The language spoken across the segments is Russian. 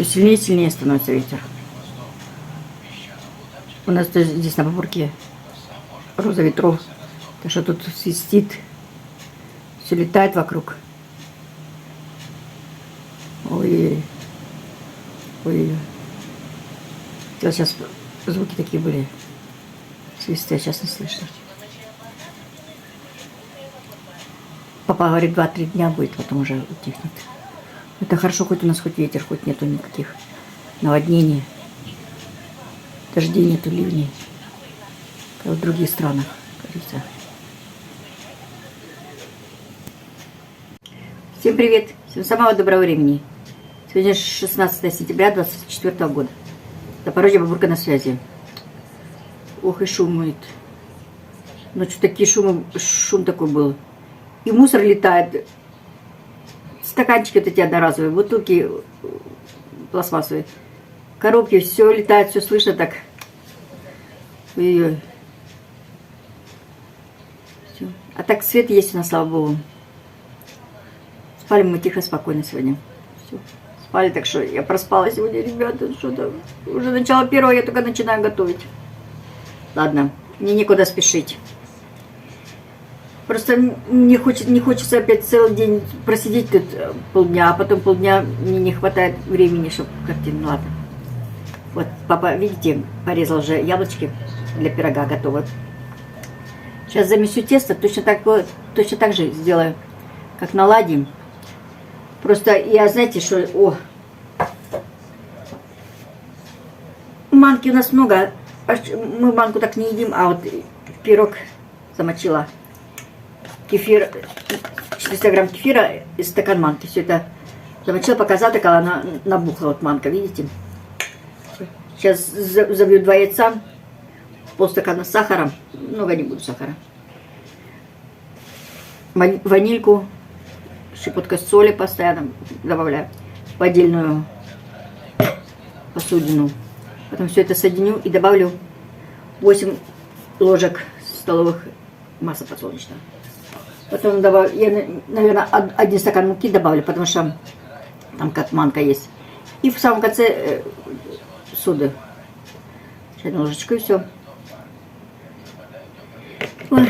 сильнее и сильнее становится ветер. У нас здесь на Бабурке роза ветров. Так что тут свистит, все летает вокруг. Ой, ой, сейчас звуки такие были. Свисты, а сейчас не слышно. Папа говорит, 2-3 дня будет, потом уже утихнет. Это хорошо, хоть у нас хоть ветер, хоть нету никаких наводнений. Дождей нету, ливней. Как в других странах, кажется. Всем привет! Всем самого доброго времени. Сегодня 16 сентября 2024 года. Запорожье, Бабурка на связи. Ох и шумит. Ночью такие шум такой был. И мусор летает. Стаканчики вот эти одноразовые, бутылки пластмассовые. Коробки, все летает, все слышно так. Ой-ой. Все. А так свет есть у нас, слава богу. Спали мы тихо, спокойно сегодня. Все. Спали, так что я проспала сегодня, ребята. Что-то уже начало первого, я только начинаю готовить. Ладно, мне некуда спешить. Просто не хочется опять целый день просидеть тут полдня, а потом полдня мне не хватает времени, чтобы картину. Ладно. Вот, папа, видите, порезал уже яблочки для пирога готовы. Сейчас замесю тесто, точно так же сделаю, как наладим. Просто я, знаете, что... О! Манки у нас много. Мы манку так не едим, а вот пирог замочила. Кефир, 400 грамм кефира и стакан манки. Все это замочила, пока затыкала, она набухла, вот манка, видите? Сейчас забью 2 яйца, полстакана сахара, много не буду сахара. Ванильку, щепотка соли постоянно добавляю в отдельную посудину. Потом все это соединю и добавлю 8 ложек столовых масла подсолнечного. Потом добавлю, я, наверное, 1 стакан муки добавлю, потому что там как манка есть. И в самом конце соды. Чайную ложечку и все. Ой.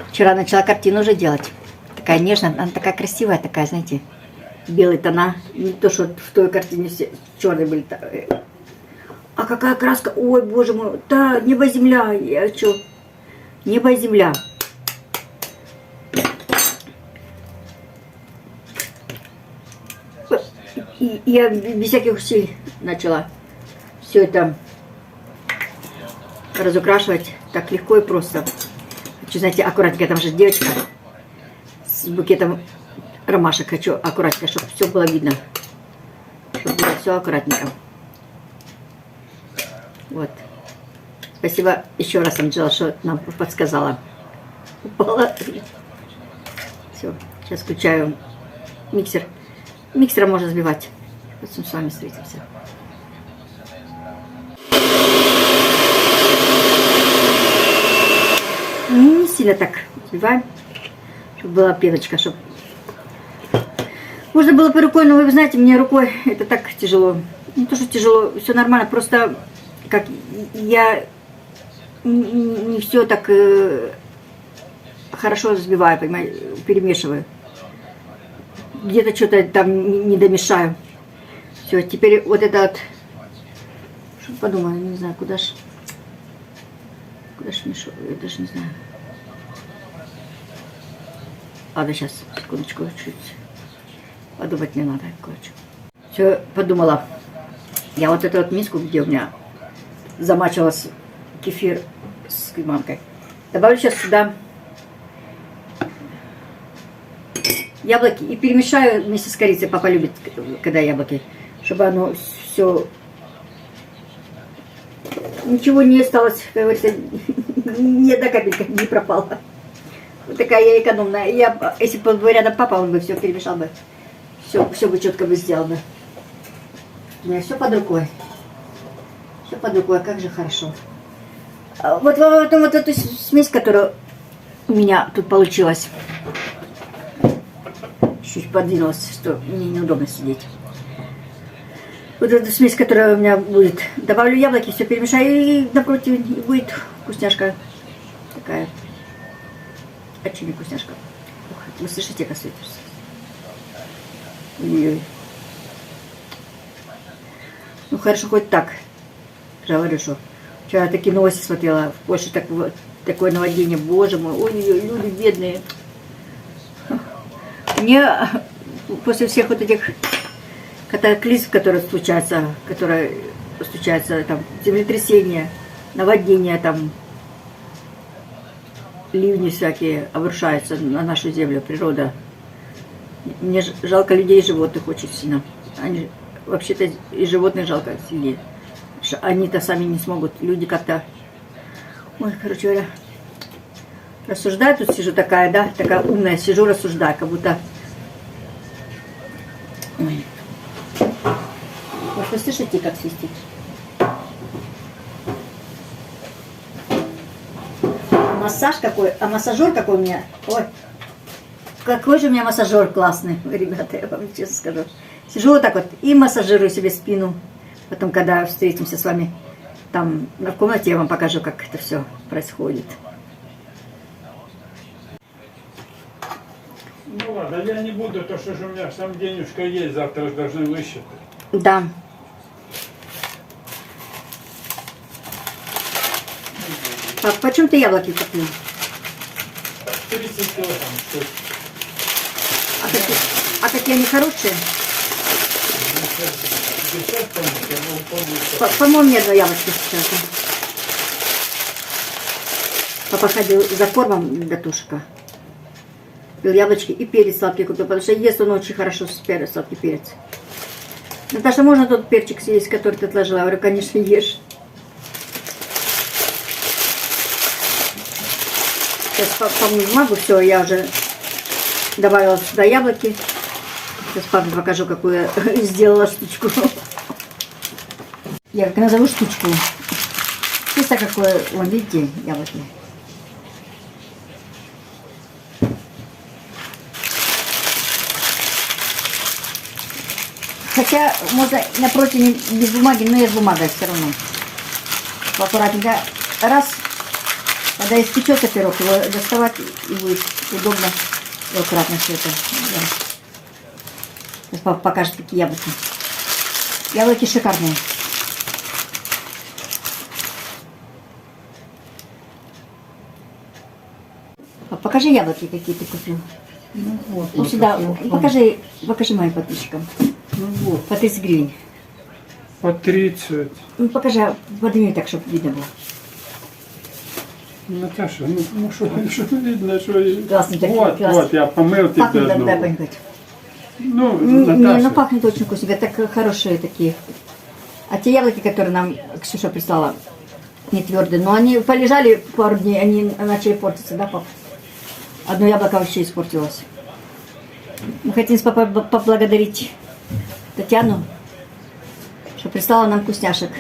Вчера начала картину уже делать. Такая нежная, она такая красивая, такая, знаете, белые тона. Не то, что в той картине все черные были. А какая краска, ой, боже мой, да, небо-земля. Я что? Небо и земля. И я без всяких усилий начала все это разукрашивать так легко и просто. Хочу, знаете, аккуратненько, там же девочка с букетом ромашек. Хочу аккуратненько, чтобы все было видно. Чтобы было все аккуратненько. Вот. Спасибо еще раз, Анжела, что нам подсказала. Упала. Все, сейчас включаю миксер. Миксером можно взбивать. Потом с вами встретимся. Не сильно так взбиваем, чтобы была пеночка, чтобы... Можно было бы рукой, но вы знаете, мне рукой это так тяжело. Не то, что тяжело, все нормально, просто как я... Не все так хорошо взбиваю, понимаете, перемешиваю. Где-то что-то там не домешаю. Все, теперь вот это вот... Что подумаю, не знаю, куда ж мешаю, я даже не знаю. Ладно, сейчас, секундочку, чуть подумать не надо, короче. Все, подумала. Я вот эту вот миску, где у меня замачивалась кефир с манкой. Добавлю сейчас сюда яблоки и перемешаю вместе с корицей. Папа любит, когда яблоки, чтобы оно все... Ничего не осталось, как говорится, ни одна капелька не пропала. Вот такая я экономная. Если бы был рядом папа, он бы все перемешал бы. Все бы четко бы сделал бы. У меня все под рукой. Все под рукой, как же хорошо. Вот эту смесь, которая у меня тут получилась. чуть-чуть подвинулась, что мне неудобно сидеть. Вот эту смесь, которая у меня будет, добавлю яблоки, все перемешаю, и напротив и будет вкусняшка такая. Очень вкусняшка. Ух, вы слышите, как светится? Ой-ой. Ну хорошо, хоть так. Говорю, что вчера такие новости смотрела, в Польше такое наводнение, боже мой, ой-ой-ой, люди бедные. Мне после всех вот этих катаклизм, которые случаются, там, землетрясения, наводнения, там, ливни всякие обрушаются на нашу землю, природа. Мне жалко людей и животных очень сильно. Они, вообще-то и животных жалко сильнее. Они-то сами не смогут. Люди как-то... Ой, короче говоря, рассуждаю, тут сижу такая, да, такая умная, сижу, рассуждаю, как будто... Ой. Вот вы слышите, как свистит? Массаж какой, а массажер какой у меня. Ой, какой же у меня массажер классный, ребята, я вам честно скажу. Сижу вот так вот и массажирую себе спину. Потом, когда встретимся с вами там в комнате, я вам покажу, как это все происходит. Ну ладно, я не буду, то что же у меня сам денежка есть, завтра должны высчитать. Да. Почем ты яблоки купил? 30 килограмм. А какие они хорошие? 50, по-моему, По-моему, мне одно яблочко сейчас. Папа ходил за кормом до тушка. Пил яблочки и перец сладкий купил, потому что ест он очень хорошо сладкий перец. Наташа, можно тот перчик съесть, который ты отложила? Я говорю, конечно, ешь. Сейчас помою бумагу, все, я уже добавила сюда яблоки. Сейчас папе покажу, какую я сделала штучку. Я как назову штучку. Чисто какое, вон, видите, яблоки. Хотя можно на противне без бумаги, но я с бумагой все равно. Аккуратненько раз. Когда испечется пирог, его доставать и будет удобно и аккуратно все это. Да. Сейчас папа покажет, какие яблоки. Яблоки шикарные. Папа, покажи яблоки, какие ты купил. Ну вот. Ну сюда, покажи моим подписчикам. Ну вот. По 30 гривен. По 30. Ну покажи, подними так, чтобы видно было. Наташа, ну что видно, что... Классный такой, вот, классный. вот, я помыл тебя. Пахнет, дай понюхать. Ну, Не, Наташа. ну пахнет очень вкусно, так хорошие такие. А те яблоки, которые нам Ксюша прислала, не твердые, но они полежали пару дней, они начали портиться, да, пап? Одно яблоко вообще испортилось. Мы хотим с папой поблагодарить Татьяну, что прислала нам вкусняшек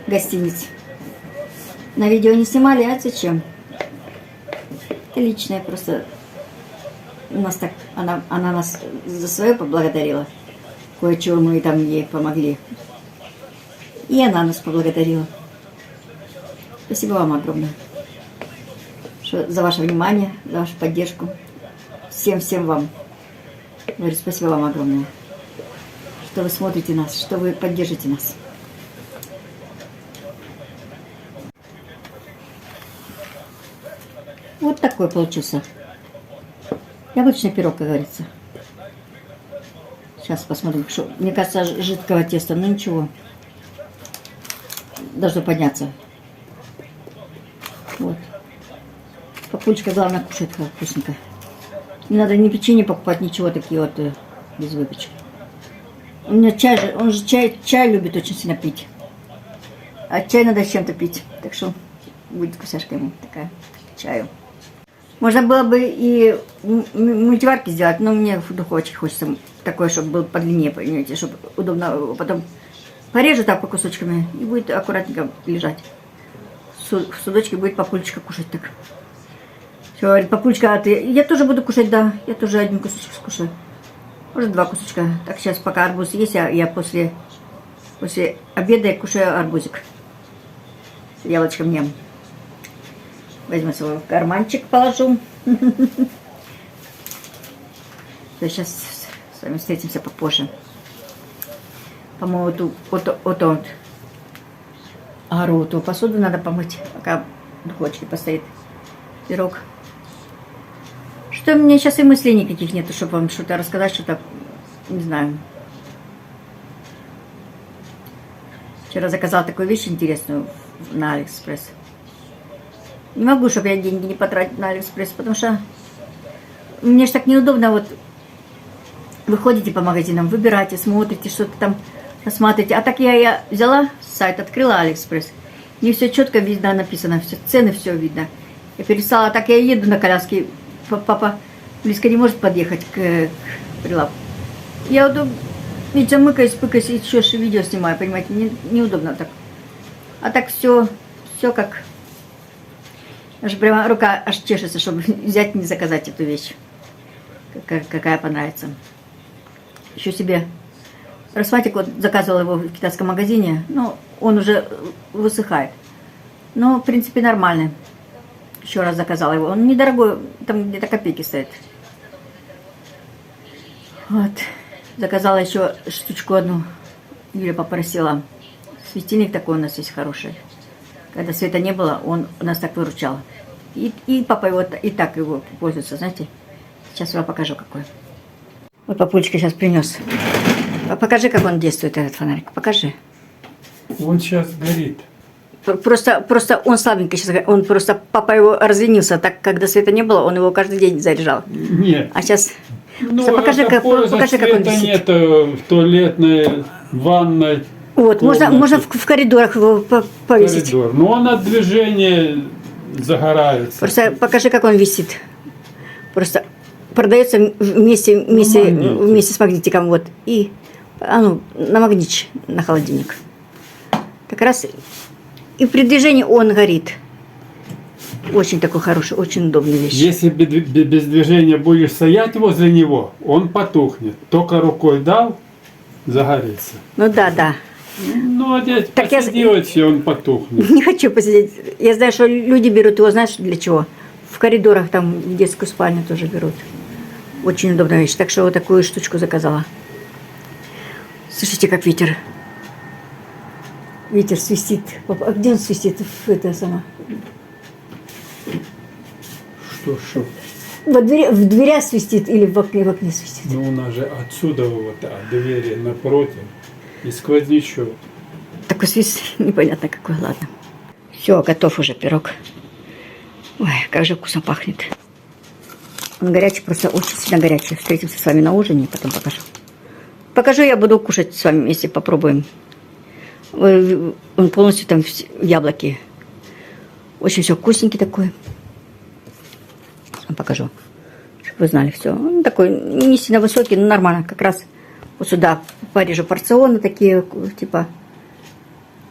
гостиниц. На видео не снимали, а зачем? Это личное просто. У нас так, она нас за свое поблагодарила. Кое-чего мы там ей помогли. И она нас поблагодарила. Спасибо вам огромное. За ваше внимание, за вашу поддержку. Всем вам. Говорю, спасибо вам огромное. Что вы смотрите нас, что вы поддержите нас. Вот такой получился. Яблочный пирог, как говорится. Сейчас посмотрим, что. Мне кажется, жидкого теста, но ничего. Должно подняться. Вот. Папулечка, главное, кушает как вкусненько. Не надо ни печенье покупать, ничего, такие вот без выпечки. У меня чай, он же чай любит очень сильно пить. А чай надо с чем-то пить. Так что будет вкусяшка ему такая, чаю. Можно было бы и мультиварки сделать, но мне в духовочке хочется такой, чтобы был подлиннее, понимаете, чтобы удобно потом порежу так по кусочками и будет аккуратненько лежать. В судочке будет папулечка кушать так. Все, говорит, папулечка, а ты... Я тоже буду кушать, да, я тоже один кусочек скушаю. Может, 2 кусочка. Так, сейчас пока арбуз есть, я после обеда я кушаю арбузик. С яблочком нем. Возьму свой карманчик, положу. Сейчас с вами встретимся попозже. По-моему, вот эту посуду надо помыть, пока в духовочке постоит пирог. Что у меня сейчас и мыслей никаких нету, чтобы вам что-то рассказать, что-то, не знаю. Вчера заказала такую вещь интересную на Алиэкспресс. Не могу, чтобы я деньги не потратить на Алиэкспресс, потому что мне ж так неудобно, вот вы ходите по магазинам, выбираете, смотрите, что-то там посмотрите. А так я взяла сайт, открыла Алиэкспресс. Мне все четко видно написано, все цены, все видно. Я перестала, так я еду на коляске, папа близко не может подъехать к прилавку. Я вот видите, мыкаюсь, пыкаюсь, и еще видео снимаю, понимаете, мне неудобно так. А так все как... Аж прямо рука аж чешется, чтобы взять и не заказать эту вещь. Какая понравится. Еще себе расфатик, вот заказывала его в китайском магазине, но он уже высыхает. Но, в принципе, нормальный. Еще раз заказала его. Он недорогой, там где-то копейки стоит. Вот. Заказала еще штучку одну. Юля попросила. Светильник такой у нас есть хороший. Когда света не было, он нас так выручал. И папа его и так его пользуется, знаете. Сейчас я вам покажу, какой. Вот папулечка сейчас принес. Покажи, как он действует, этот фонарик. Покажи. Он сейчас горит. Просто он слабенький сейчас. Он просто, папа его разленился. Так, когда света не было, он его каждый день заряжал. Нет. А сейчас... Ну, покажи, как он висит. Нет в туалетной, в ванной. Вот, можно в коридорах его повесить. Коридор. Но он от движения загорается. Просто покажи, как он висит. Просто продается вместе с магнитиком. Вот. И на магнич, на холодильник. Как раз и при движении он горит. Очень такой хороший, очень удобная вещь. Если без движения будешь стоять возле него, он потухнет. Только рукой дал, загорится. Ну да. Ну, а здесь Так посиди, он потухнет. Не хочу посидеть. Я знаю, что люди берут его, знаешь, для чего? В коридорах, там, в детскую спальню тоже берут. Очень удобная вещь. Так что вот такую штучку заказала. Слушайте, как ветер. Ветер свистит. А где он свистит? Это само. Что? В дверях свистит или в окне свистит? Ну, у нас же отсюда вот от двери напротив. И сквознячок. Такой свист непонятно какой. Ладно. Все, готов уже пирог. Ой, как же вкусно пахнет. Он горячий, просто очень сильно горячий. Встретимся с вами на ужине, потом покажу. Покажу, я буду кушать с вами вместе, попробуем. Он полностью там в яблоке. Очень все вкусненький такой. Вам покажу, чтобы вы знали все. Он такой не сильно высокий, но нормально. Как раз вот сюда порежу порционы такие, типа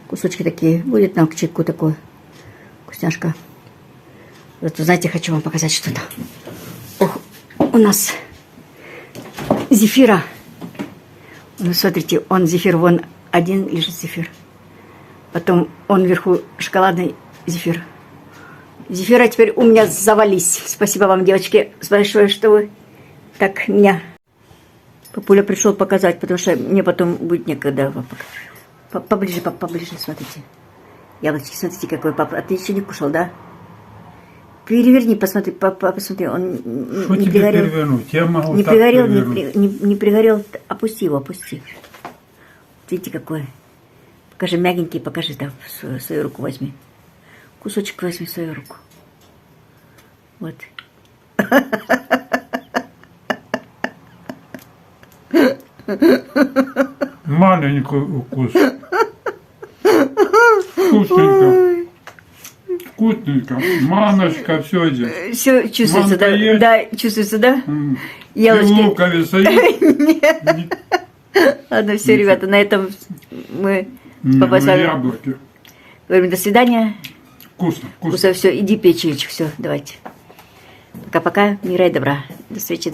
кусочки такие. Будет нам к чайку такой вкусняшка. Зато, знаете, хочу вам показать что-то. Ох, у нас зефира. Ну, смотрите, он зефир, вон один лежит зефир. Потом он вверху шоколадный зефир. Зефира теперь у меня завались. Спасибо вам, девочки, большое, что вы так меня... Папуля пришел показать, потому что мне потом будет некогда вам показать. Поближе, смотрите. Яблочки, смотрите, какой папа. А ты еще не кушал, да? Переверни, посмотри, посмотри, он не пригорел. Перевернуть? Я могу не так пригорел, перевернуть. не пригорел. Опусти его, опусти. Видите, какой. Покажи, мягенький, покажи, да, свою руку возьми. Кусочек возьми в свою руку. Вот. Маленький укус. Вкусненько. Вкусненько. Маночка, все здесь. Все чувствуется, Манка да? есть? Да, чувствуется, да? И Яблочки. луковица есть? Ладно, все, ребята, на этом мы с папой с вами Яблоки. говорим до свидания. Вкусно, вкусно. Все, иди печь, все, давайте. Пока-пока, мира и добра. До встречи.